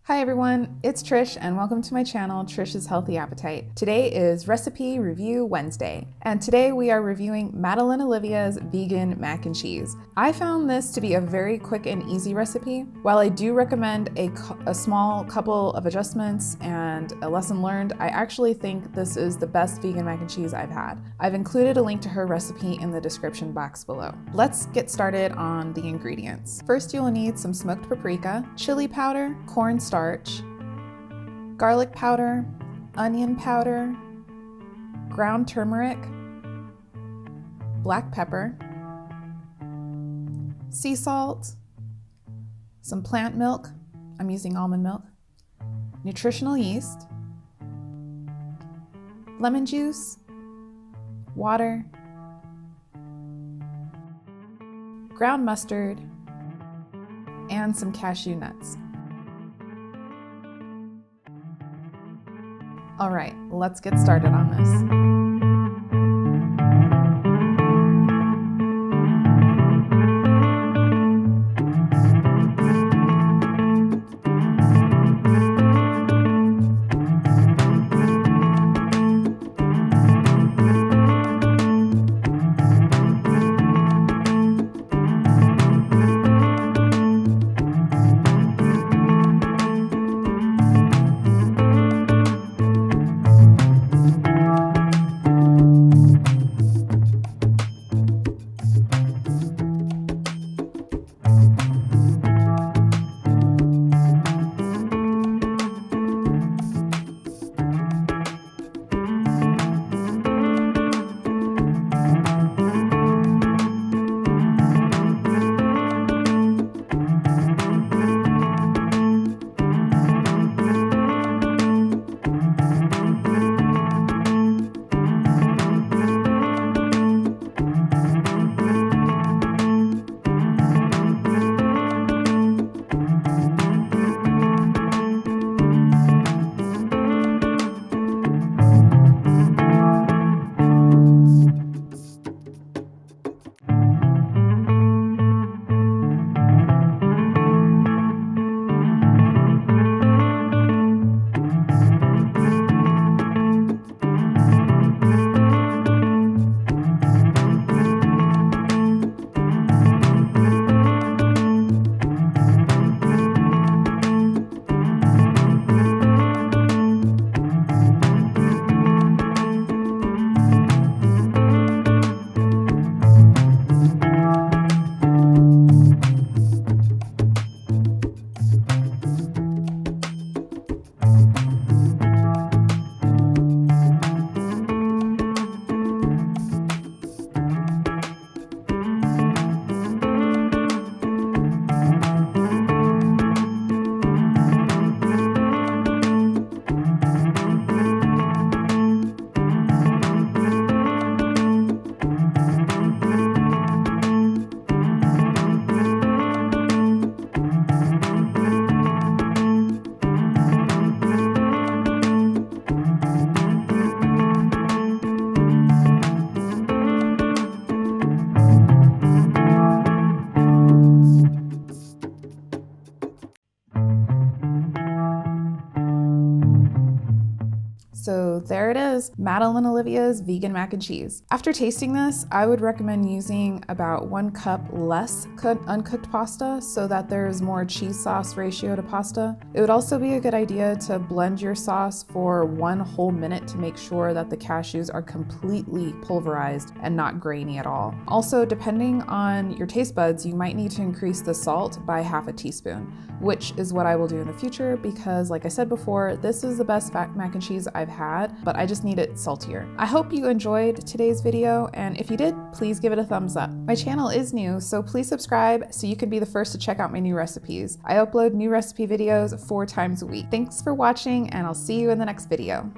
Hi everyone, it's Trish and welcome to my channel, Trish's Healthy Appetite. Today is Recipe Review Wednesday, and today we are reviewing Madeline Olivia's vegan mac and cheese. I found this to be a very quick and easy recipe. While I do recommend a small couple of adjustments and a lesson learned, I actually think this is the best vegan mac and cheese I've had. I've included a link to her recipe in the description box below. Let's get started on the ingredients. First, you'll need some smoked paprika, chili powder, corn starch, garlic powder, onion powder, ground turmeric, black pepper, sea salt, some plant milk, I'm using almond milk, nutritional yeast, lemon juice, water, ground mustard, and some cashew nuts. All right, let's get started on this. So there it is, Madeline Olivia's vegan mac and cheese. After tasting this, I would recommend using about 1 cup less uncooked pasta so that there's more cheese sauce ratio to pasta. It would also be a good idea to blend your sauce for 1 whole minute to make sure that the cashews are completely pulverized and not grainy at all. Also, depending on your taste buds, you might need to increase the salt by ½ teaspoon, which is what I will do in the future because, like I said before, this is the best mac and cheese I've had, but I just need it saltier. I hope you enjoyed today's video, and if you did, please give it a thumbs up. My channel is new, so please subscribe so you can be the first to check out my new recipes. I upload new recipe videos 4 times a week. Thanks for watching, and I'll see you in the next video.